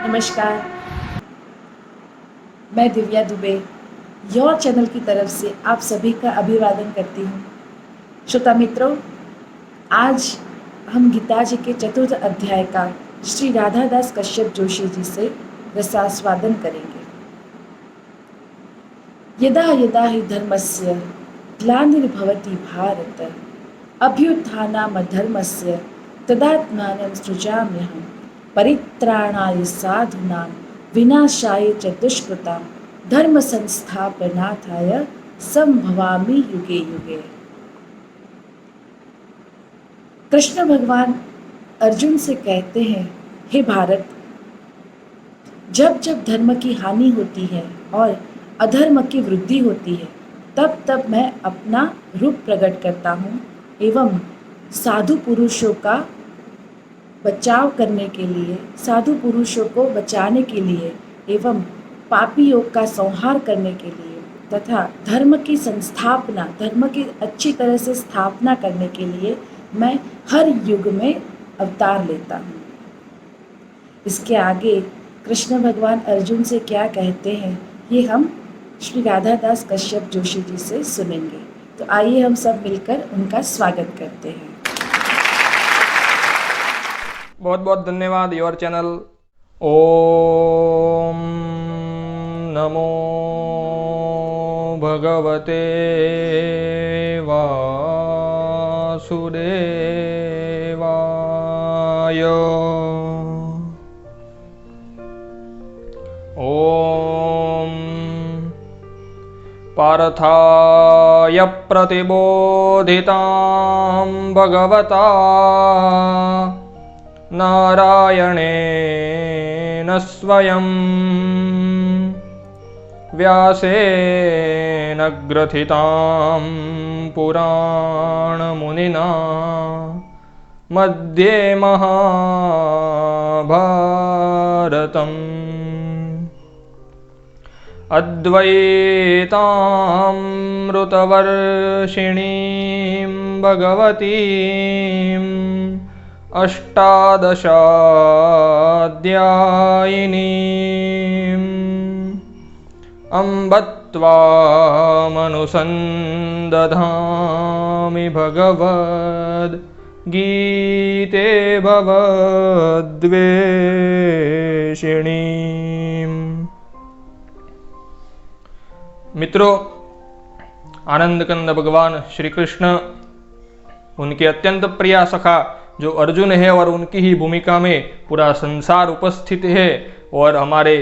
नमस्कार, मैं Divya Dubey your channel की तरफ से आप सभी का अभिवादन करती हूँ। श्रोता मित्रों, आज हम गीता जी के चतुर्थ अध्याय का श्री राधादास कश्यप जोशी जी से रसास्वादन करेंगे। यदा यदा हि धर्मस्य ग्लानिर्भवति भारत अभ्युत्थानामधर्मस्य तदात्मानं सृजाम्यहम् परित्राणाय साधूनां विनाशाय च दुष्कृतां धर्म संस्थापनार्थाय संभवामि युगे युगे। कृष्ण भगवान अर्जुन से कहते हैं, हे भारत, जब जब धर्म की हानि होती है और अधर्म की वृद्धि होती है, तब तब मैं अपना रूप प्रकट करता हूँ एवं साधु पुरुषों का बचाव करने के लिए, साधु पुरुषों को बचाने के लिए एवं पापियों का संहार करने के लिए तथा धर्म की संस्थापना, धर्म की अच्छी तरह से स्थापना करने के लिए मैं हर युग में अवतार लेता हूँ। इसके आगे कृष्ण भगवान अर्जुन से क्या कहते हैं, ये हम श्री राधादास कश्यप जोशी जी से सुनेंगे। तो आइए हम सब मिलकर उनका स्वागत करते हैं। बहुत बहुत धन्यवाद योर चैनल। ओम नमो भगवते वासुदेवाय। ओम पार्थाय प्रतिबोधितां भगवता नारायणेन स्वयं व्यासेन ग्रथितां पुराणमुनिना मध्ये महाभारतम् अद्वैतामृतवर्षिणीं भगवतीम् अष्टादशाध्यायिनीम् अम्ब त्वामनुसन्दधामि भगवद्गीते भवद्वेषिणीम्। मित्रों, आनंद कंद भगवान श्री कृष्ण, उनके अत्यंत प्रिय सखा जो अर्जुन है और उनकी ही भूमिका में पूरा संसार उपस्थित है, और हमारे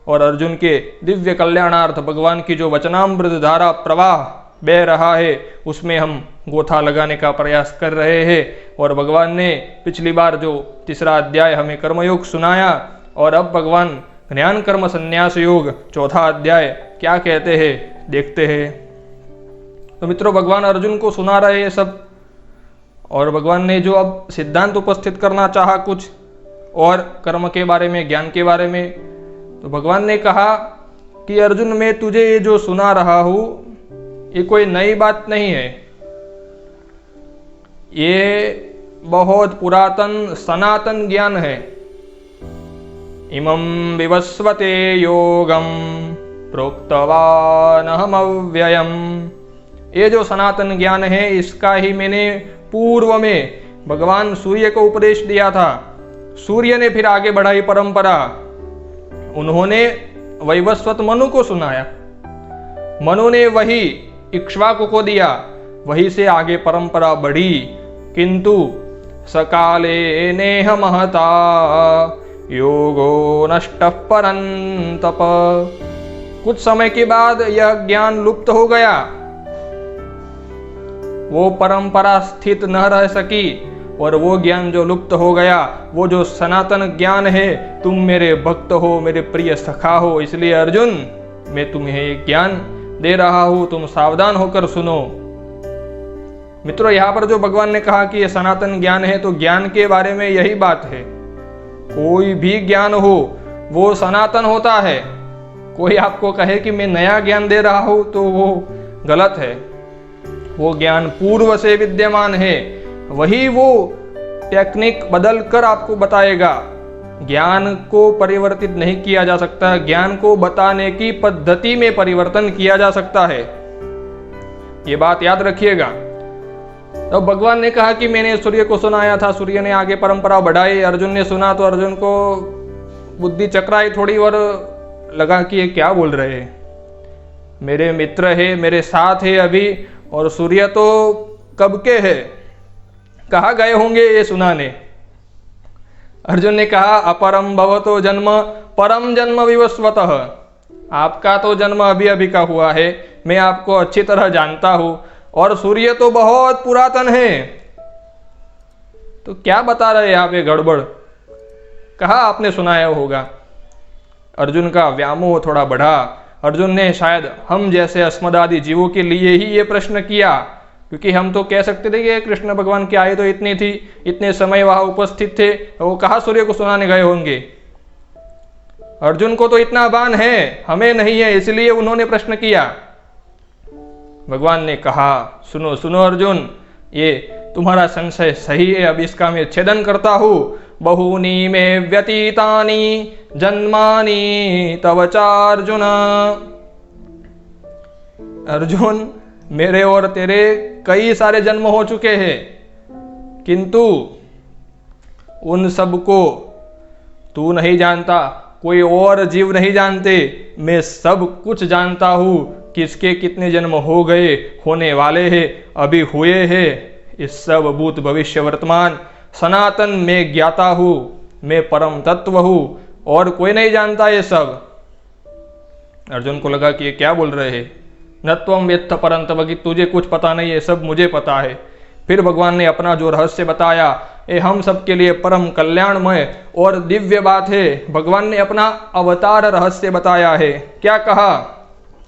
और अर्जुन के दिव्य कल्याणार्थ भगवान की जो वचनामृत धारा प्रवाह बह रहा है, उसमें हम गोथा लगाने का प्रयास कर रहे हैं। और भगवान ने पिछली बार जो तीसरा अध्याय हमें कर्मयोग सुनाया, और अब भगवान ज्ञान कर्म संन्यास योग चौथा अध्याय क्या कहते हैं देखते हैं। तो मित्रों, भगवान अर्जुन को सुना रहे हैं सब, और भगवान ने जो अब सिद्धांत उपस्थित करना चाहा कुछ और कर्म के बारे में, ज्ञान के बारे में, तो भगवान ने कहा कि अर्जुन, मैं तुझे ये जो सुना रहा हूं ये कोई नई बात नहीं है, ये बहुत पुरातन सनातन ज्ञान है। इमं विवस्वते योगम प्रोक्तवानहमव्ययम्। ये जो सनातन ज्ञान है इसका ही मैंने पूर्व में भगवान सूर्य को उपदेश दिया था। सूर्य ने फिर आगे बढ़ाई परंपरा, उन्होंने वैवस्वत मनु को सुनाया, मनु ने वही इक्ष्वाकु को दिया, वही से आगे परंपरा बढ़ी। किंतु सकाले नेह महता योगो नष्टः परंतप। कुछ समय के बाद यह ज्ञान लुप्त हो गया, वो परंपरा स्थित न रह सकी, और वो ज्ञान जो लुप्त हो गया, वो जो सनातन ज्ञान है, तुम मेरे भक्त हो, मेरे प्रिय सखा हो, इसलिए अर्जुन मैं तुम्हें ये ज्ञान दे रहा हूं, तुम सावधान होकर सुनो। मित्रों, यहाँ पर जो भगवान ने कहा कि ये सनातन ज्ञान है, तो ज्ञान के बारे में यही बात है। कोई भी ज्ञान हो वो सनातन होता है। कोई आपको कहे कि मैं नया ज्ञान दे रहा हूं तो वो गलत है। वो ज्ञान पूर्व से विद्यमान है, वही वो टेक्निक बदल कर आपको बताएगा। ज्ञान को परिवर्तित नहीं किया जा सकता, ज्ञान को बताने की पद्धति में परिवर्तन किया जा सकता है। ये बात याद रखिएगा। तो भगवान ने कहा कि मैंने सूर्य को सुनाया था, सूर्य ने आगे परंपरा बढ़ाई, अर्जुन ने सुना तो अर्जुन को बुद्धि चकराई थोड़ी, और लगा कि ये क्या बोल रहे हैं, मेरे मित्र है, मेरे साथ है अभी, और सूर्य तो कब के है, कहाँ गए होंगे ये सुनाने। अर्जुन ने कहा अपरम भवतो जन्म परम जन्म विवस्वतः। आपका तो जन्म अभी अभी का हुआ है, मैं आपको अच्छी तरह जानता हूं, और सूर्य तो बहुत पुरातन है, तो क्या बता रहे आप ये गड़बड़, कहा आपने सुनाया होगा। अर्जुन का व्यामोह थोड़ा बढ़ा। अर्जुन ने शायद हम जैसे अस्मदादि जीवों के लिए ही ये प्रश्न किया, क्योंकि हम तो कह सकते थे कि कृष्ण भगवान की आयु तो इतनी थी, इतने समय वहां उपस्थित थे, वो कहाँ सूर्य को सुनाने गए होंगे। अर्जुन को तो इतना भान है, हमें नहीं है, इसलिए उन्होंने प्रश्न किया। भगवान ने कहा सुनो सुनो अर्जुन, ये तुम्हारा संशय सही है, अब इसका मैं छेदन करता हूं। बहूनि में व्यतीतानि जन्मानि तव चार्जुन। अर्जुन, मेरे और तेरे कई सारे जन्म हो चुके हैं, किंतु उन सब को तू नहीं जानता, कोई और जीव नहीं जानते, मैं सब कुछ जानता हूं, किसके कितने जन्म हो गए, होने वाले हैं, अभी हुए हैं, इस सब भूत भविष्य वर्तमान सनातन में ज्ञाता हूं, मैं परम तत्व हूं, और कोई नहीं जानता ये सब। अर्जुन को लगा कि ये क्या बोल रहे हैं, न त्वं वेत्थ परन्तप, कि तुझे कुछ पता नहीं है, सब मुझे पता है। फिर भगवान ने अपना जो रहस्य बताया, ये हम सबके लिए परम कल्याणमय और दिव्य बात है। भगवान ने अपना अवतार रहस्य बताया है। क्या कहा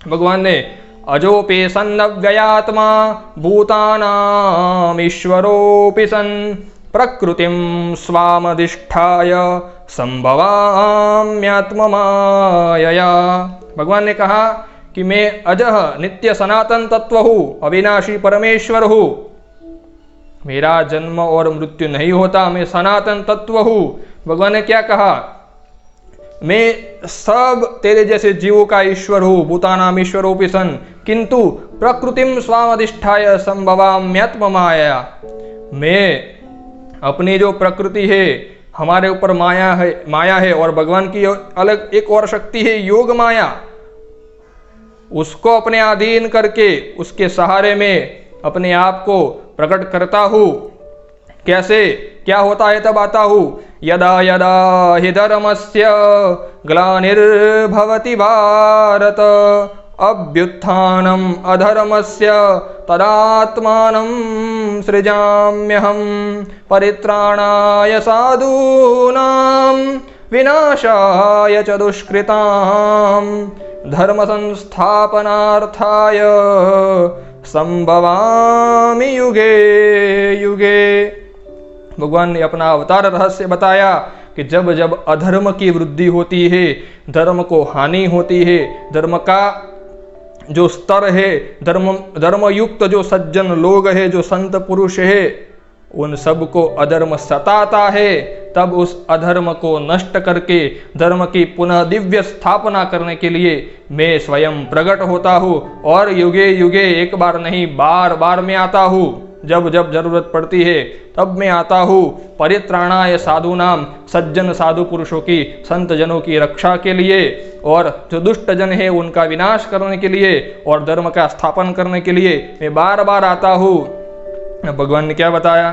भगवान ने, अजोपि सन्नव्ययात्मा भूतानाम ईश्वरोऽपि सन् प्रकृतिं स्वामधिष्ठाय संभवाम्यात्ममायया। भगवान ने कहा कि मैं अजह नित्य सनातन तत्व हूं, अविनाशी परमेश्वर हूं, मेरा जन्म और मृत्यु नहीं होता, मैं सनातन तत्व हूं। भगवान ने क्या कहा, मैं सब तेरे जैसे जीवों का ईश्वर हूं, भूतानाम ईश्वरोऽपि सन् किंतु प्रकृतिम स्वामधिष्ठाय संभवाम्यात्ममायया। मैं अपनी जो प्रकृति है, हमारे ऊपर माया है, और भगवान की अलग एक और शक्ति है योग माया, उसको अपने अधीन करके उसके सहारे में अपने आप को प्रकट करता हूं। कैसे, क्या होता है तब आता हूं, यदा यदा हि धर्मस्य ग्लानिर्भवति भारत अभ्युत्थानम् अधर्मस्य तदात्मानं सृजाम्यहं परित्राणाय साधूनां विनाशाय च दुष्कृतां धर्म संस्थापनार्थाय संभवामि युगे युगे। भगवान ने अपना अवतार रहस्य बताया कि जब जब अधर्म की वृद्धि होती है, धर्म को हानि होती है, धर्म का जो स्तर है, धर्मयुक्त जो सज्जन लोग है, जो संत पुरुष है, उन सब को अधर्म सताता है, तब उस अधर्म को नष्ट करके धर्म की पुनः दिव्य स्थापना करने के लिए मैं स्वयं प्रकट होता हूँ और युगे युगे एक बार नहीं बार बार मैं आता हूँ। जब जब जरूरत पड़ती है तब मैं आता हूँ परित्राणाय साधु नाम, सज्जन साधु पुरुषों की, संत जनों की रक्षा के लिए, और जो दुष्ट जन है उनका विनाश करने के लिए और धर्म का स्थापन करने के लिए मैं बार बार आता हूँ। भगवान ने क्या बताया?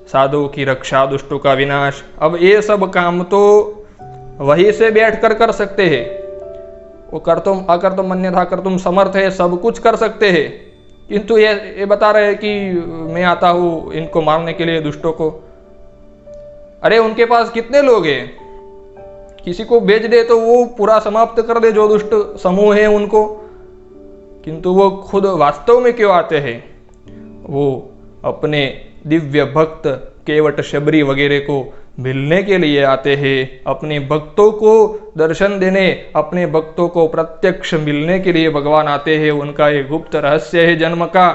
साधु की रक्षा, दुष्टों का विनाश। अब ये सब काम तो वहीं से बैठ कर सकते हैं। वो कर तुम अकर तुम अन्यथा कर तुम समर्थ है, सब कुछ कर सकते हैं, किंतु ये बता रहे हैं कि मैं आता हूँ इनको मारने के लिए, दुष्टों को। अरे उनके पास कितने लोग हैं? किसी को भेज दे तो वो पूरा समाप्त कर दे जो दुष्ट समूह है उनको, किंतु वो खुद वास्तव में क्यों आते हैं? वो अपने दिव्य भक्त केवट शबरी वगैरह को मिलने के लिए आते हैं, अपने भक्तों को दर्शन देने, अपने भक्तों को प्रत्यक्ष मिलने के लिए भगवान आते हैं। उनका ये गुप्त रहस्य है जन्म का।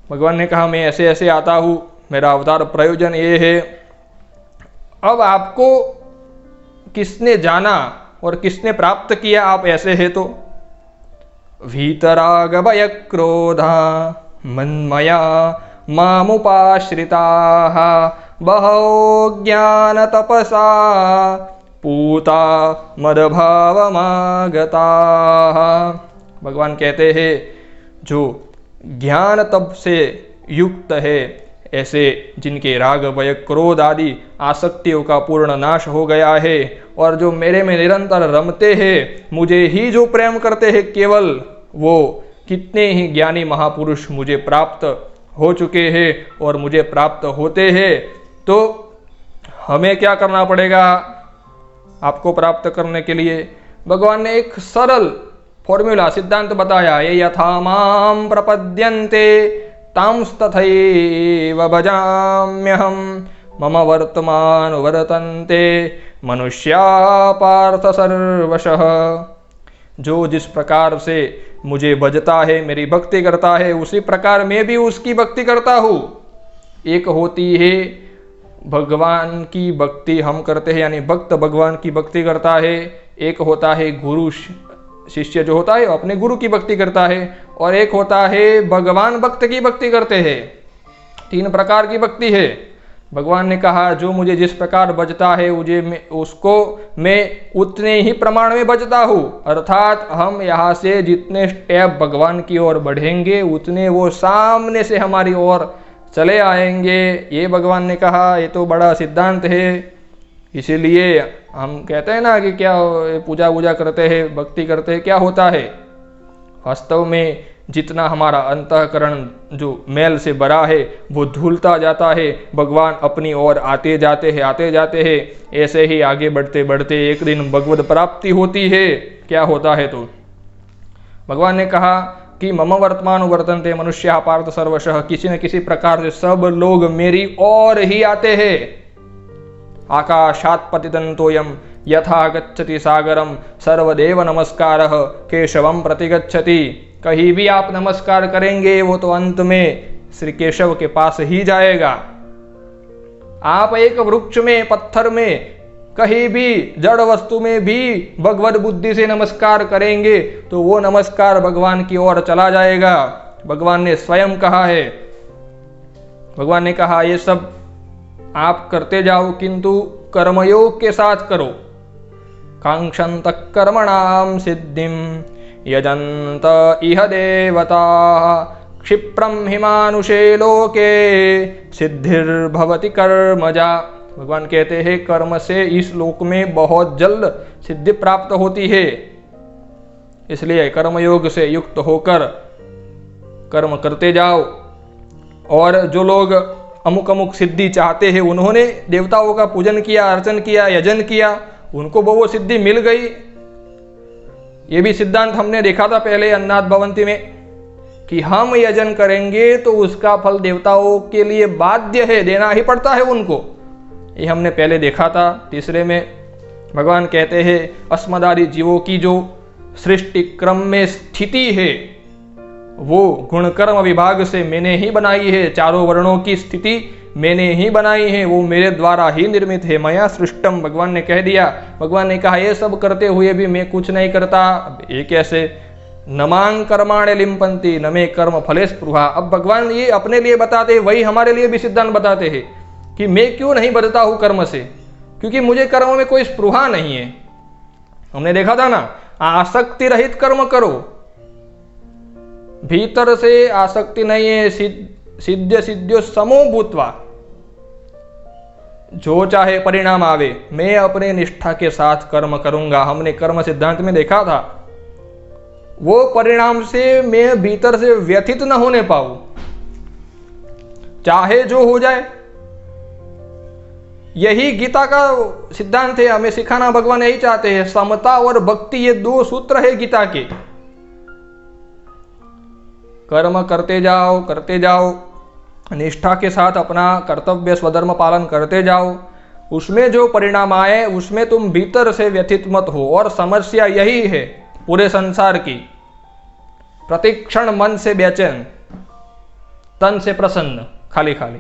भगवान ने कहा मैं ऐसे ऐसे आता हूँ, मेरा अवतार प्रयोजन ये है। अब आपको किसने जाना और किसने प्राप्त किया आप ऐसे है तो? वीतराग भय क्रोधा मन्मया मामुपाश्रिताः बहवो ज्ञान तपसा पूता मदभावमागताः। भगवान कहते हैं जो ज्ञान तप से युक्त है, ऐसे जिनके राग भय क्रोध आदि आसक्तियों का पूर्ण नाश हो गया है और जो मेरे में निरंतर रमते हैं, मुझे ही जो प्रेम करते हैं केवल, वो कितने ही ज्ञानी महापुरुष मुझे प्राप्त हो चुके हैं और मुझे प्राप्त होते हैं। तो हमें क्या करना पड़ेगा आपको प्राप्त करने के लिए? भगवान ने एक सरल फॉर्मूला सिद्धांत बताया, ये यथा माम प्रपद्यन्ते तांस्तथैव भजाम्यहम मम वर्तमान वर्तन्ते मनुष्या पार्थ सर्वशः। जो जिस प्रकार से मुझे भजता है, मेरी भक्ति करता है, उसी प्रकार मैं भी उसकी भक्ति करता हूँ। एक होती है भगवान की भक्ति हम करते हैं, यानी भक्त भगवान की भक्ति करता है। एक होता है गुरु शिष्य जो होता है अपने गुरु की भक्ति करता है, और एक होता है भगवान भक्त की भक्ति करते हैं। तीन प्रकार की भक्ति है। भगवान ने कहा जो मुझे जिस प्रकार भजता है उसको मैं उतने ही प्रमाण में भजता हूँ। अर्थात हम यहाँ से जितने स्टेप भगवान की ओर बढ़ेंगे उतने वो सामने से हमारी ओर चले आएंगे। ये भगवान ने कहा, ये तो बड़ा सिद्धांत है। इसीलिए हम कहते हैं ना कि क्या पूजा वूजा करते हैं, भक्ति करते हैं, क्या होता है? वास्तव में जितना हमारा अंतःकरण जो मैल से भरा है वो धुलता जाता है, भगवान अपनी ओर आते जाते हैं। ऐसे ही आगे बढ़ते बढ़ते एक दिन भगवत प्राप्ति होती है। क्या होता है? तो भगवान ने कहा कि मम वर्तमान वर्तन्ते मनुष्या पार्थ सर्वशः। किसी न किसी प्रकार से सब लोग मेरी ओर ही आते हैं। आकाशात् पतितन्तोऽयं यथा गच्छति सागरम सर्वदेव नमस्कारः केशवम प्रतिगच्छति। कहीं भी आप नमस्कार करेंगे वो तो अंत में श्री केशव के पास ही जाएगा। आप एक वृक्ष में, पत्थर में, कहीं भी जड़ वस्तु में भी भगवत बुद्धि से नमस्कार करेंगे तो वो नमस्कार भगवान की ओर चला जाएगा। भगवान ने स्वयं कहा है, भगवान ने कहा ये सब आप करते जाओ किंतु कर्मयोग के साथ करो। कांक्षन्त कर्मणाम सिद्धिम यजन्त इह देवता क्षिप्रम हिमानुषे लोके सिद्धिर्भवति कर्मजा। भगवान कहते हैं कर्म से इस लोक में बहुत जल्द सिद्धि प्राप्त होती है। इसलिए कर्मयोग से युक्त होकर कर्म करते जाओ। और जो लोग अमुक अमुक सिद्धि चाहते हैं उन्होंने देवताओं का पूजन किया, अर्चन किया, यजन किया, उनको वो सिद्धि मिल गई। ये भी सिद्धांत हमने देखा था पहले अन्नाद भवंती में कि हम यजन करेंगे तो उसका फल देवताओं के लिए बाध्य है, देना ही पड़ता है उनको। ये हमने पहले देखा था। तीसरे में भगवान कहते हैं अस्मदादि जीवों की जो सृष्टि क्रम में स्थिति है वो गुण कर्म विभाग से मैंने ही बनाई है। चारों वर्णों की स्थिति मैंने ही बनाई है, वो मेरे द्वारा ही निर्मित है। मया सृष्टम, भगवान ने कह दिया। भगवान ने कहा ये सब करते हुए भी मैं कुछ नहीं करता। अब ये कैसे? नमांग कर्माण्य लिम्पन्ति न मे कर्म फले स्पृहा। अब भगवान ये अपने लिए बताते हैं, वही हमारे लिए भी सिद्धांत बताते हैं कि मैं क्यों नहीं बचता हूं कर्म से, क्योंकि मुझे कर्म में कोई स्पृहा नहीं है। हमने देखा था ना, आसक्ति रहित कर्म करो, भीतर से आसक्ति नहीं है, सिद्ध सिद्ध्यो समो भूत्वा, जो चाहे परिणाम आवे मैं अपने निष्ठा के साथ कर्म करूंगा। हमने कर्म सिद्धांत में देखा था, वो परिणाम से मैं भीतर से व्यथित न होने पाऊं, चाहे जो हो जाए। यही गीता का सिद्धांत है, हमें सिखाना भगवान यही चाहते हैं। समता और भक्ति, ये दो सूत्र है गीता के। कर्म करते जाओ, निष्ठा के साथ अपना कर्तव्य स्वधर्म पालन करते जाओ। उसमें जो परिणाम आए उसमें तुम भीतर से व्यथित मत हो। और समस्या यही है पूरे संसार की, प्रतिक्षण मन से बेचैन, तन से प्रसन्न, खाली खाली।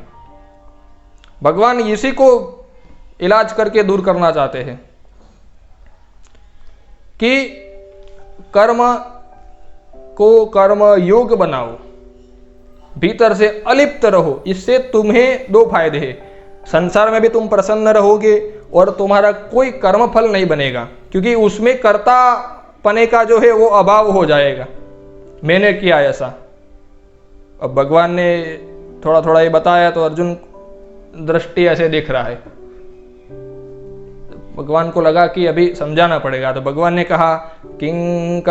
भगवान इसी को इलाज करके दूर करना चाहते हैं कि कर्म को कर्म योग बनाओ, भीतर से अलिप्त रहो। इससे तुम्हें दो फायदे हैं, संसार में भी तुम प्रसन्न रहोगे और तुम्हारा कोई कर्म फल नहीं बनेगा, क्योंकि उसमें कर्ता पने का जो है वो अभाव हो जाएगा। मैंने किया ऐसा। अब भगवान ने थोड़ा थोड़ा ये बताया तो अर्जुन दृष्टि ऐसे देख रहा है। भगवान को लगा कि अभी समझाना पड़ेगा, तो भगवान ने कहा किं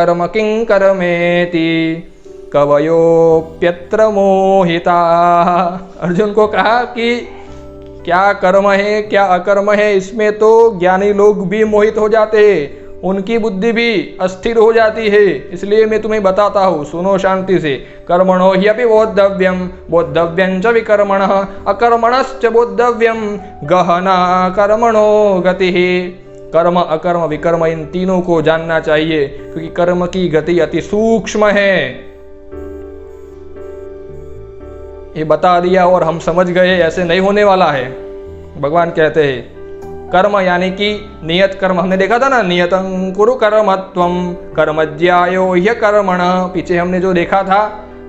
कर्मेति कवयोप्यत्र मोहिता। अर्जुन को कहा कि क्या कर्म है क्या अकर्म है, इसमें तो ज्ञानी लोग भी मोहित हो जाते हैं, उनकी बुद्धि भी अस्थिर हो जाती है। इसलिए मैं तुम्हें बताता हूँ, सुनो शांति से। कर्मणो ह्यपि बोद्धव्यम बोद्धव्यं च विकर्मणः अकर्मणश्च बोद्धव्यम गहना कर्मणो गतिः। कर्म अकर्म विकर्म इन तीनों को जानना चाहिए, क्योंकि कर्म की गति अति सूक्ष्म है। ये बता दिया और हम समझ गए, ऐसे नहीं होने वाला है। भगवान कहते हैं कर्म यानी कि नियत कर्म। हमने देखा था ना, नियतं कुरु कर्मत्वं कर्मज्यायो ह्यकर्मण। पीछे हमने जो देखा था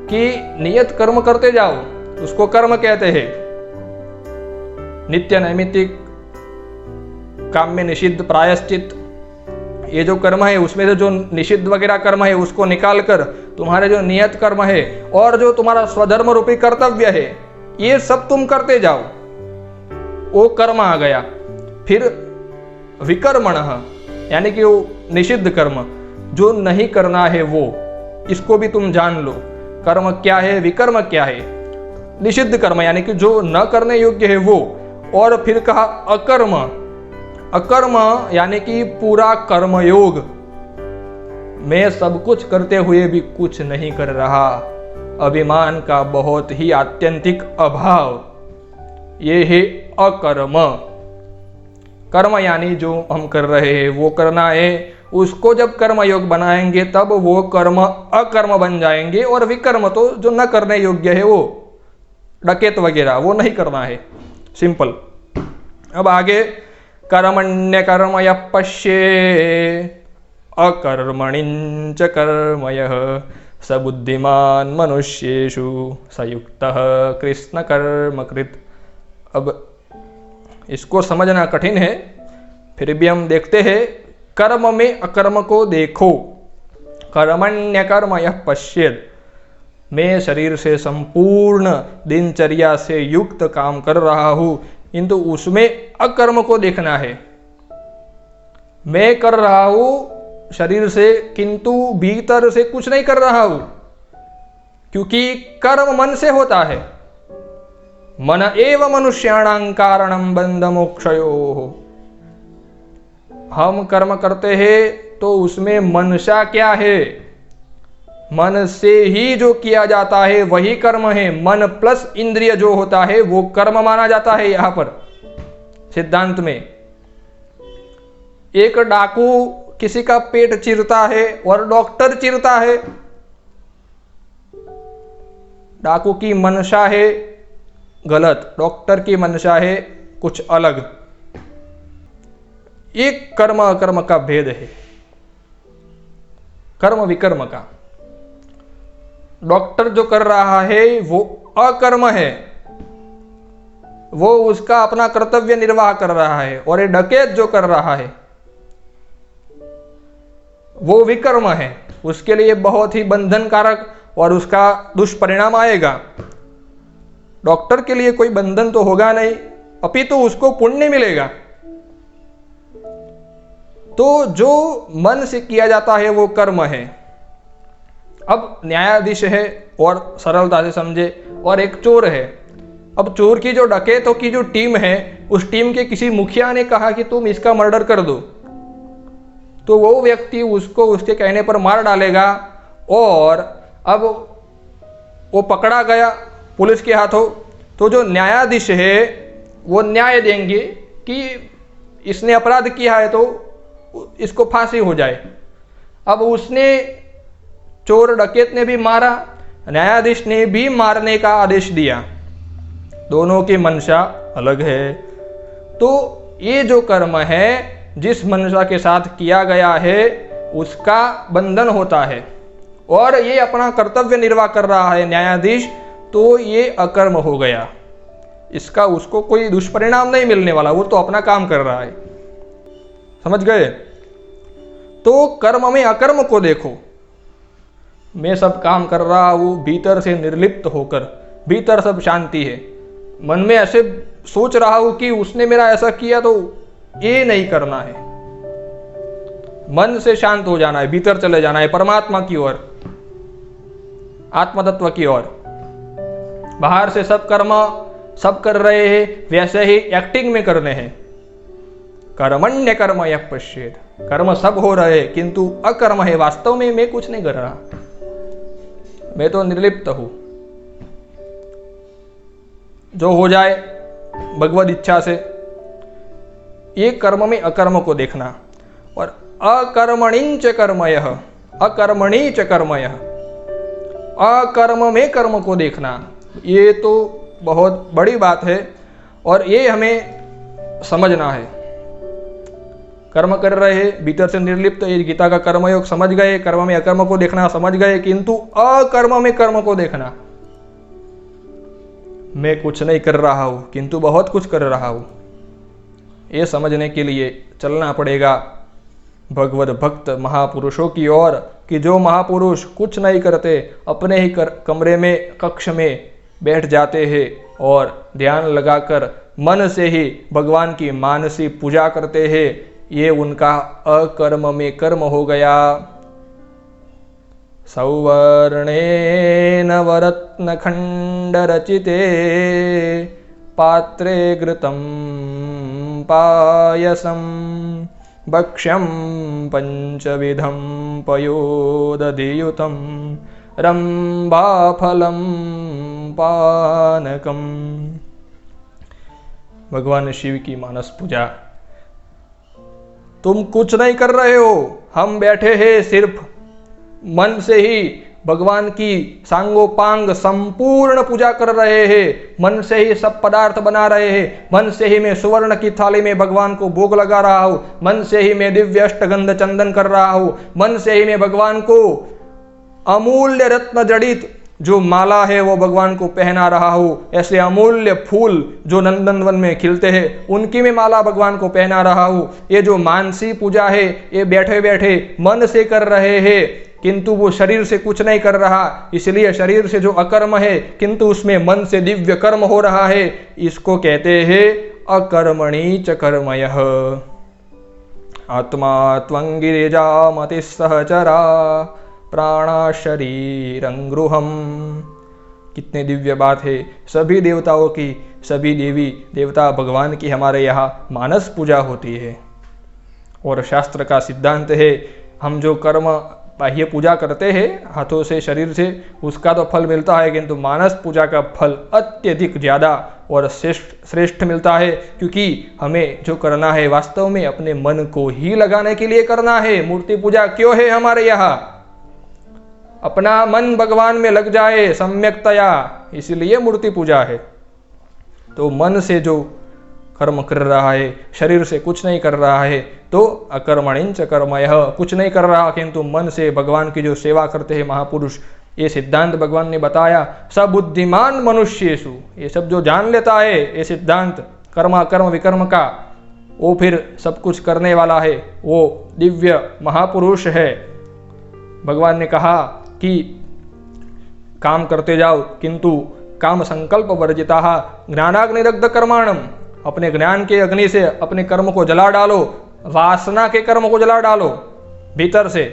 कि नियत कर्म करते जाओ, उसको कर्म कहते हैं। नित्य नैमित्तिक काम में निषिद्ध प्रायश्चित, ये जो कर्म है उसमें से जो निषिद्ध वगैरह कर्म है उसको निकाल कर तुम्हारे जो नियत कर्म है और जो तुम्हारा स्वधर्म रूपी कर्तव्य है, ये सब तुम करते जाओ, वो कर्म आ गया। फिर विकर्मण यानी कि वो निषिद्ध कर्म जो नहीं करना है वो, इसको भी तुम जान लो। कर्म क्या है, विकर्म क्या है। निषिद्ध कर्म यानी कि जो न करने योग्य है वो। और फिर कहा अकर्म, अकर्म यानी कि पूरा कर्मयोग। मैं सब कुछ करते हुए भी कुछ नहीं कर रहा, अभिमान का बहुत ही आत्यंतिक अभाव, ये है अकर्म। कर्म यानी जो हम कर रहे हैं वो करना है, उसको जब कर्म योग बनाएंगे तब वो कर्म अकर्म बन जाएंगे। और विकर्म तो जो न करने योग्य है, वो डकैत वगैरह वो नहीं करना है, सिंपल। अब आगे कर्मण्य कर्मय पश्ये अकर्मणिंच कर्मयः स बुद्धिमान मनुष्येषु सयुक्तः कृष्ण कर्मकृत। अब इसको समझना कठिन है, फिर भी हम देखते हैं। कर्म में अकर्म को देखो। कर्मण्य कर्मयः पश्येत्, मैं शरीर से संपूर्ण दिनचर्या से युक्त काम कर रहा हूं, किंतु उसमें अकर्म को देखना है। मैं कर रहा हूं शरीर से, किंतु भीतर से कुछ नहीं कर रहा हूं, क्योंकि कर्म मन से होता है। मन एव मनुष्याणां कारणं बंध मोक्षयोः। हम कर्म करते हैं तो उसमें मनसा क्या है, मन से ही जो किया जाता है वही कर्म है। मन प्लस इंद्रिय जो होता है वो कर्म माना जाता है। यहां पर सिद्धांत में एक डाकू किसी का पेट चीरता है और डॉक्टर चीरता है। डाकू की मनसा है गलत, डॉक्टर की मंशा है कुछ अलग। एक कर्म अकर्म का भेद है, कर्म विकर्म का। डॉक्टर जो कर रहा है वो अकर्म है, वो उसका अपना कर्तव्य निर्वाह कर रहा है, और ये डकैत जो कर रहा है वो विकर्म है, उसके लिए बहुत ही बंधनकारक और उसका दुष्परिणाम आएगा। डॉक्टर के लिए कोई बंधन तो होगा नहीं, अपितु उसको पुण्य मिलेगा। तो जो मन से किया जाता है वो कर्म है। अब न्यायाधीश है और सरलता से समझे, और एक चोर है। अब चोर की जो डकैतों की जो टीम है, उस टीम के किसी मुखिया ने कहा कि तुम इसका मर्डर कर दो, तो वो व्यक्ति उसको उसके कहने पर मार डालेगा, और अब वो पकड़ा गया पुलिस के हाथों। तो जो न्यायाधीश है वो न्याय देंगे कि इसने अपराध किया है तो इसको फांसी हो जाए। अब उसने, चोर डकैत ने भी मारा, न्यायाधीश ने भी मारने का आदेश दिया, दोनों की मंशा अलग है। तो ये जो कर्म है जिस मंशा के साथ किया गया है उसका बंधन होता है, और ये अपना कर्तव्य निर्वाह कर रहा है न्यायाधीश, तो ये अकर्म हो गया, इसका उसको कोई दुष्परिणाम नहीं मिलने वाला, वो तो अपना काम कर रहा है। समझ गए? तो कर्म में अकर्म को देखो। मैं सब काम कर रहा हूँ भीतर से निर्लिप्त होकर, भीतर सब शांति है, मन में ऐसे सोच रहा हूं कि उसने मेरा ऐसा किया तो ये नहीं करना है। मन से शांत हो जाना है, भीतर चले जाना है परमात्मा की ओर, आत्म तत्व की ओर। बाहर से सब कर्म सब कर रहे हैं, वैसे ही एक्टिंग में करने हैं। कर्मण्य कर्म यः पश्येत्, कर्म सब हो रहे किंतु अकर्म है, वास्तव में मैं कुछ नहीं कर रहा, मैं तो निर्लिप्त हूं। जो हो जाए भगवद इच्छा से, ये कर्म में अकर्म को देखना। और अकर्मणिंच कर्मयः, अकर्मणि च कर्मयः, अकर्म में कर्म को देखना, ये तो बहुत बड़ी बात है और ये हमें समझना है। कर्म कर रहे हैं भीतर से निर्लिप्त, ये गीता का कर्मयोग समझ गए, कर्म में अकर्म को देखना समझ गए, किंतु अकर्म में कर्म को देखना, मैं कुछ नहीं कर रहा हूं किंतु बहुत कुछ कर रहा हूं, ये समझने के लिए चलना पड़ेगा भगवत भक्त महापुरुषों की ओर, कि जो महापुरुष कुछ नहीं करते, अपने ही कमरे में कक्ष में बैठ जाते हैं और ध्यान लगाकर मन से ही भगवान की मानसी पूजा करते हैं, ये उनका अकर्म में कर्म हो गया। सौवर्णेन वरत्नखण्डरचिते पात्रे घृतं पायसं भक्ष्यं पंचविधं पयोदधियुतं रंभाफलं पानकम्। भगवान शिव की मानस पूजा। तुम कुछ नहीं कर रहे हो, हम बैठे हैं सिर्फ मन से ही भगवान की सांगोपांग संपूर्ण पूजा कर रहे हैं, मन से ही सब पदार्थ बना रहे हैं, मन से ही मैं सुवर्ण की थाली में भगवान को भोग लगा रहा हूं, मन से ही मैं दिव्य अष्टगंध चंदन कर रहा हूं, मन से ही मैं भगवान को अमूल्य रत्न जड़ित जो माला है वो भगवान को पहना रहा हूं, ऐसे अमूल्य फूल जो नंदनवन में खिलते हैं उनकी मैं माला भगवान को पहना रहा हूं। ये जो मानसी पूजा है ये बैठे बैठे मन से कर रहे हैं, किंतु वो शरीर से कुछ नहीं कर रहा, इसलिए शरीर से जो अकर्म है किंतु उसमें मन से दिव्य कर्म हो रहा है, इसको कहते हैं अकर्मणि च कर्मयः। आत्मा त्वं गिरिजामतिः सहचरा प्राणा शरीरं गृहम्। कितने दिव्य बात है। सभी देवताओं की, सभी देवी देवता भगवान की हमारे यहाँ मानस पूजा होती है, और शास्त्र का सिद्धांत है हम जो कर्म बाह्य पूजा करते हैं हाथों से शरीर से उसका तो फल मिलता है, किंतु मानस पूजा का फल अत्यधिक ज़्यादा और श्रेष्ठ मिलता है, क्योंकि हमें जो करना है वास्तव में अपने मन को ही लगाने के लिए करना है। मूर्ति पूजा क्यों है हमारे यहाँ? अपना मन भगवान में लग जाए सम्यकतया, इसलिए मूर्ति पूजा है। तो मन से जो कर्म कर रहा है, शरीर से कुछ नहीं कर रहा है, तो अकर्मणिंच कर्मयः, कुछ नहीं कर रहा किंतु मन से भगवान की जो सेवा करते हैं महापुरुष, ये सिद्धांत भगवान ने बताया। सबुद्धिमान मनुष्येषु, ये सब जो जान लेता है ये सिद्धांत कर्म कर्म विकर्म का, वो फिर सब कुछ करने वाला है, वो दिव्य महापुरुष है। भगवान ने कहा कि काम करते जाओ किंतु काम संकल्प वर्जिता ज्ञानाग्निदग्ध कर्माणम, अपने ज्ञान के अग्नि से अपने कर्म को जला डालो, वासना के कर्म को जला डालो, भीतर से,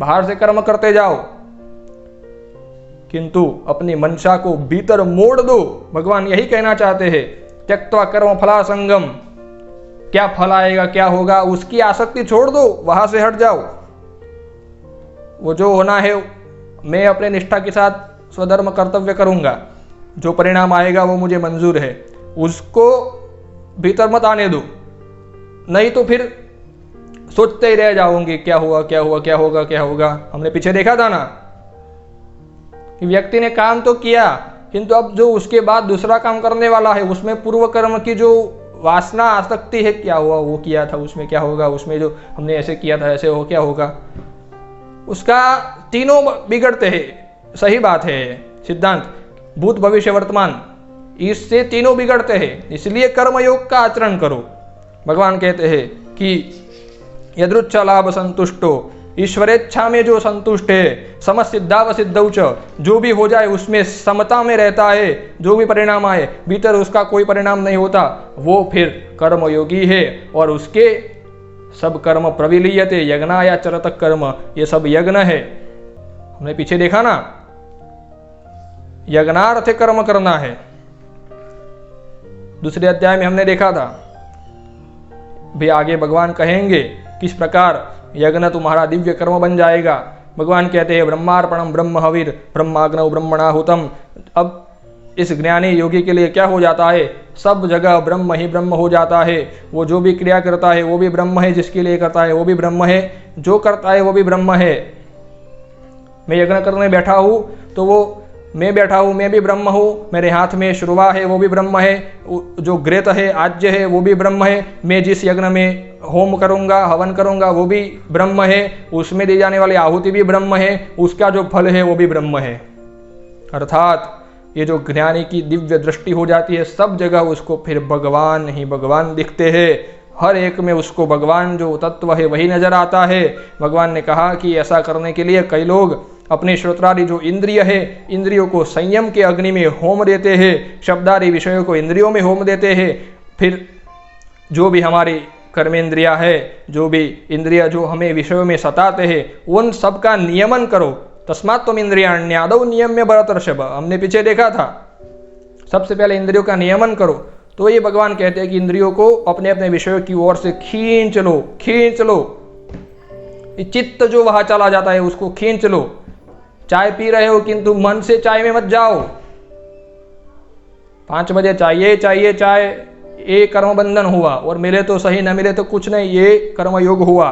बाहर से कर्म करते जाओ किंतु अपनी मंशा को भीतर मोड़ दो। भगवान यही कहना चाहते हैं, त्यक्त्वा कर्म फला संगम, क्या फल आएगा क्या होगा उसकी आसक्ति छोड़ दो, वहां से हट जाओ। वो जो होना है मैं अपने निष्ठा के साथ स्वधर्म कर्तव्य करूंगा, जो परिणाम आएगा वो मुझे मंजूर है, उसको भीतर मत आने दो, नहीं तो फिर सोचते ही रह जाओगे क्या हुआ क्या हुआ क्या होगा क्या होगा। हमने पीछे देखा था ना कि व्यक्ति ने काम तो किया किंतु अब जो उसके बाद दूसरा काम करने वाला है उसमें पूर्व कर्म की जो वासना आसक्ति है, क्या हुआ वो किया था उसमें क्या होगा, उसमें जो हमने ऐसे किया था ऐसे हो क्या होगा, उसका तीनों बिगड़ते हैं। सही बात है, सिद्धांत भूत भविष्य वर्तमान, इससे तीनों बिगड़ते हैं, इसलिए कर्मयोग का आचरण करो। भगवान कहते हैं कि यदृच्छ लाभ संतुष्टो, ईश्वरेच्छा में जो संतुष्ट है, समसिद्धाव सिद्धौच, जो भी हो जाए उसमें समता में रहता है, जो भी परिणाम आए भीतर उसका कोई परिणाम नहीं होता, वो फिर कर्मयोगी है। और उसके सब कर्म प्रविलीयते यज्ञाया चरत कर्म, ये सब यज्ञ है। हमने पीछे देखा ना, यज्ञार्थ कर्म करना है, दूसरे अध्याय में हमने देखा था। भी आगे भगवान कहेंगे किस प्रकार यज्ञ तुम्हारा दिव्य कर्म बन जाएगा। भगवान कहते हैं ब्रह्मार्पणम ब्रह्म हविर ब्रह्माग्नौ ब्रह्मणाहुतम। अब इस ज्ञानी योगी के लिए क्या हो जाता है, सब जगह ब्रह्म ही ब्रह्म हो जाता है। वो जो भी क्रिया करता है वो भी ब्रह्म है, जिसके लिए करता है वो भी ब्रह्म है, जो करता है वो भी ब्रह्म है। मैं यज्ञ करने बैठा हूँ तो वो मैं बैठा हूँ, मैं भी ब्रह्म हूँ, मेरे हाथ में श्रुवा है वो भी ब्रह्म है, जो घृत है आज्य है वो भी ब्रह्म है, मैं जिस यज्ञ में होम करूँगा हवन करूँगा वो भी ब्रह्म है, उसमें दी जाने वाली आहुति भी ब्रह्म है, उसका जो फल है वो भी ब्रह्म है। अर्थात ये जो ज्ञानी की दिव्य दृष्टि हो जाती है, सब जगह उसको फिर भगवान ही भगवान दिखते हैं, हर एक में उसको भगवान जो तत्व है वही नजर आता है। भगवान ने कहा कि ऐसा करने के लिए कई लोग अपने श्रोत्रादि जो इंद्रिय है, इंद्रियों को संयम के अग्नि में होम देते हैं, शब्दादि विषयों को इंद्रियों में होम देते हैं। फिर जो भी हमारी कर्मेंद्रिया है, जो भी इंद्रिया जो हमें विषयों में सताते हैं, उन सब का नियमन करो। तस्मात् त्वम् इंद्रियाण्यादौ नियम्य भरतर्षभ, हमने पीछे देखा था। सबसे पहले इंद्रियों का नियमन करो। तो ये भगवान कहते हैं कि इंद्रियों को अपने अपने विषयों की ओर से खींच लो, खींच लो। चित्त जो वहां चला जाता है उसको खींच लो। चाय पी रहे हो किंतु मन से चाय में मत जाओ। 5 बजे चाहिए चाहिए चाय, ये कर्म बंधन हुआ, और मिले तो सही न मिले तो कुछ नहीं, ये कर्म योग हुआ।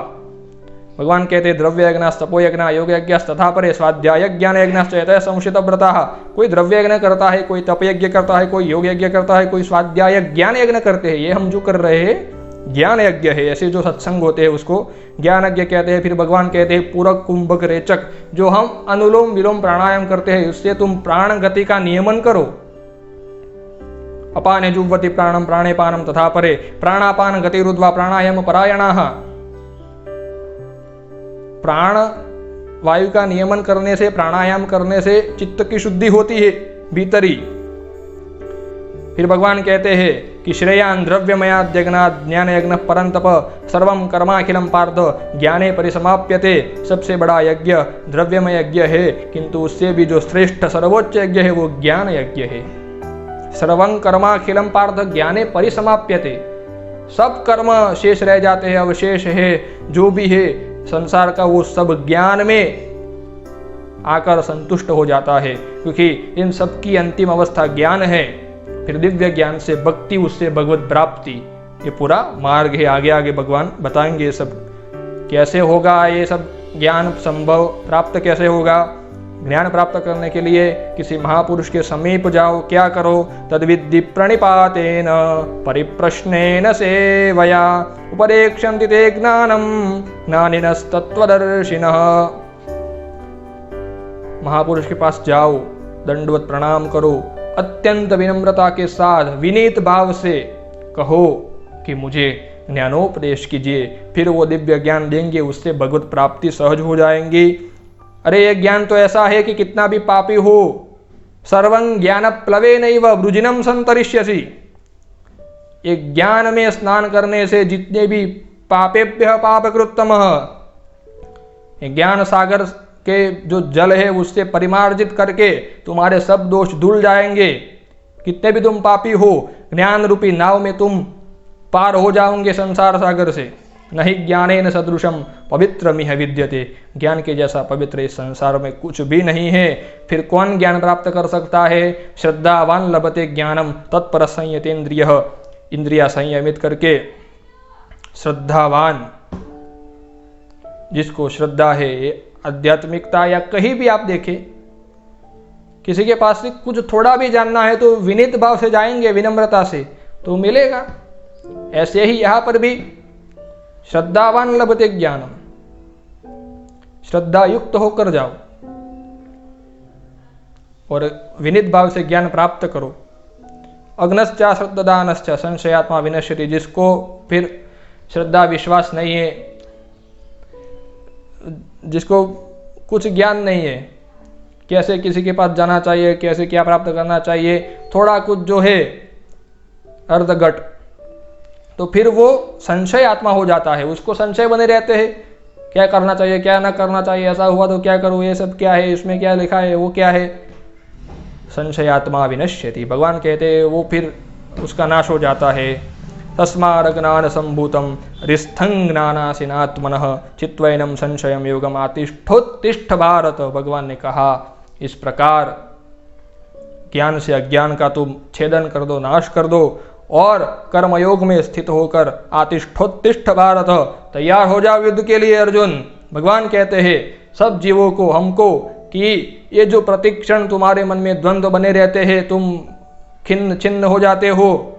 भगवान कहते द्रव्य यज्ञ तपो यज्ञ योग यज्ञ तथा परे स्वाध्याय ज्ञान यज्ञ संशित व्रता। कोई द्रव्य यज्ञ करता है, कोई तप यज्ञ करता है, कोई योग यज्ञ करता है, कोई स्वाध्याय ज्ञान यज्ञ करते हैं। ये हम जो कर रहे हैं ज्ञान यज्ञ है। ऐसे जो सत्संग होते हैं उसको ज्ञान यज्ञ कहते हैं। फिर भगवान कहते हैं पूरक कुंभक रेचक, जो हम अनुलोम विलोम प्राणायाम करते हैं, उससे तुम प्राण गति का नियमन करो। अपाने जुह्वति प्राणम प्राणे पानम तथा परे प्राणापान गति रुद्वा प्राणायाम परायणाः। प्राण वायु का नियमन करने से, प्राणायाम करने से चित्त की शुद्धि होती है भीतरी। फिर भगवान कहते हैं कि श्रेयान द्रव्यमयाद यज्ञात् ज्ञान यज्ञ परंतप सर्वं कर्माखिलम पार्थ ज्ञाने परिसमाप्यते। सबसे बड़ा यज्ञ द्रव्यमय यज्ञ है, किंतु उससे भी जो श्रेष्ठ सर्वोच्च यज्ञ है वो ज्ञान यज्ञ है। सर्वं कर्माखिलम पार्थ ज्ञाने परिसमाप्यते। सब कर्म शेष रह जाते हैं, अवशेष है जो भी है संसार का, वो सब ज्ञान में आकर संतुष्ट हो जाता है, क्योंकि इन सब की अंतिम अवस्था ज्ञान है। फिर दिव्य ज्ञान से भक्ति, उससे भगवत प्राप्ति, ये पूरा मार्ग है। आगे आगे भगवान बताएंगे ये सब कैसे होगा, ये सब ज्ञान संभव प्राप्त कैसे होगा। ज्ञान प्राप्त करने के लिए किसी महापुरुष के समीप जाओ, क्या करो? तद्विद्धि प्रणिपातेन परिप्रश्नेन सेवया उपदेक्षन्ति ते ज्ञानम ज्ञानिनस्तत्त्वदर्शिनः। महापुरुष के पास जाओ, दंडवत प्रणाम करो, अत्यंत विनम्रता के साथ विनीत भाव से कहो कि मुझे ज्ञानोपदेश कीजिए, फिर वो दिव्य ज्ञान देंगे, उससे भगवत प्राप्ति सहज हो जाएंगी। अरे ये ज्ञान तो ऐसा है कि कितना भी पापी हो, सर्वं ज्ञान प्लवेनैव वृजिनं संतरिष्यसि। एक ज्ञान में स्नान करने से जितने भी पापेभ्यः पापकृत्तमः, ज्ञान सागर के जो जल है उससे परिमार्जित करके तुम्हारे सब दोष धुल जाएंगे। कितने भी तुम पापी हो, ज्ञान रूपी नाव में तुम पार हो जाओगे संसार सागर से। नहीं ज्ञानेन सदृशम पवित्रमिह विद्यते, ज्ञान के जैसा पवित्र इस संसार में कुछ भी नहीं है। फिर कौन ज्ञान प्राप्त कर सकता है? श्रद्धावान लभते ज्ञानम तत्पर संयतेन्द्रियः, इंद्रिया संयमित करके श्रद्धावान, जिसको श्रद्धा है, आध्यात्मिकता या कहीं भी आप देखें, किसी के पास से कुछ थोड़ा भी जानना है तो विनीत भाव से जाएंगे, विनम्रता से, तो मिलेगा। ऐसे ही यहां पर भी श्रद्धावान लभते ज्ञानम, श्रद्धा युक्त होकर जाओ और विनीत भाव से ज्ञान प्राप्त करो। अग्नश्चा श्रद्धादानश्च संशयात्मा विनश्यति, जिसको फिर श्रद्धा विश्वास नहीं है, जिसको कुछ ज्ञान नहीं है, कैसे किसी के पास जाना चाहिए, कैसे क्या प्राप्त करना चाहिए, थोड़ा कुछ जो है अर्धगट, तो फिर वो संशय आत्मा हो जाता है। उसको संशय बने रहते हैं, क्या करना चाहिए, क्या ना करना चाहिए, ऐसा हुआ तो क्या करूँ, ये सब क्या है, इसमें क्या लिखा है, वो क्या है। संशयात्मा विनश्यति, भगवान कहते हैं वो फिर उसका नाश हो जाता है। तस्मादज्ञान संभूतम रिस्थं ज्ञानासीनात्मनः चित्वैनं संशयं योगम आतिष्ठोत्तिष्ठ भारत। भगवान ने कहा इस प्रकार ज्ञान से अज्ञान का तुम छेदन कर दो, नाश कर दो और कर्मयोग में स्थित होकर आतिष्ठोत्तिष्ठ भारत, तैयार हो जाओ युद्ध के लिए अर्जुन। भगवान कहते हैं सब जीवों को, हमको, कि ये जो प्रतिक्षण तुम्हारे मन में द्वंद्व बने रहते हैं, तुम खिन्न छिन्न हो जाते हो,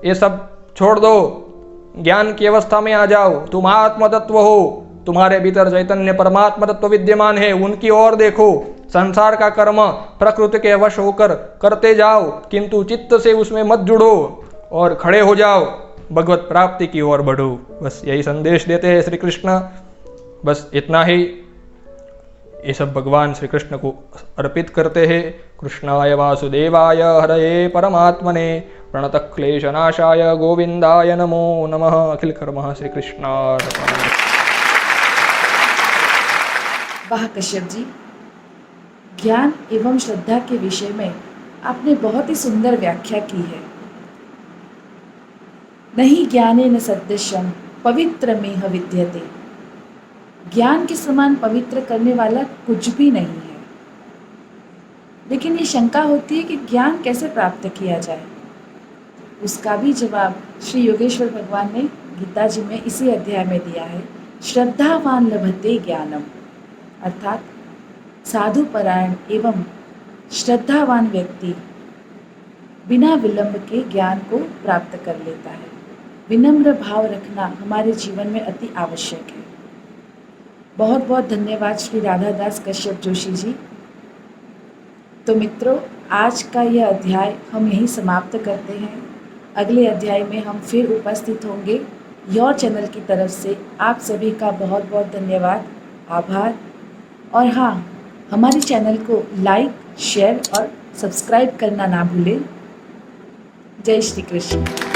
ये सब छोड़ दो, ज्ञान की अवस्था में आ जाओ। तुम आत्म तत्व हो, तुम्हारे भीतर चैतन्य परमात्मा तत्व विद्यमान है, उनकी ओर देखो। संसार का कर्म प्रकृति के वश होकर करते जाओ, किंतु चित्त से उसमें मत जुड़ो और खड़े हो जाओ, भगवत प्राप्ति की ओर बढ़ो। बस यही संदेश देते हैं श्री कृष्ण। बस इतना ही, ये सब भगवान श्री कृष्ण को अर्पित करते हैं। कृष्णाय वासुदेवाय हरये परमात्मने प्रणतः क्लेशनाशाय गोविंदाय नमो नमः। अखिल कर्मः श्री कृष्णार्पणमस्तु। वाह कश्यप जी, ज्ञान एवं श्रद्धा के विषय में आपने बहुत ही सुंदर व्याख्या की है। नहीं ज्ञानेन सदृशं पवित्रमिह विद्यते, ज्ञान के समान पवित्र करने वाला कुछ भी नहीं है। लेकिन ये शंका होती है कि ज्ञान कैसे प्राप्त किया जाए। उसका भी जवाब श्री योगेश्वर भगवान ने गीता जी में इसी अध्याय में दिया है। श्रद्धावान लभते ज्ञानम, अर्थात साधु परायण एवं श्रद्धावान व्यक्ति बिना विलंब के ज्ञान को प्राप्त कर लेता है। विनम्र भाव रखना हमारे जीवन में अति आवश्यक है। बहुत बहुत धन्यवाद श्री राधादास कश्यप जोशी जी। तो मित्रों, आज का यह अध्याय हम यहीं समाप्त करते हैं। अगले अध्याय में हम फिर उपस्थित होंगे। योर चैनल की तरफ से आप सभी का बहुत बहुत धन्यवाद, आभार। और हाँ, हमारे चैनल को लाइक, शेयर और सब्सक्राइब करना ना भूलें। जय श्री कृष्ण।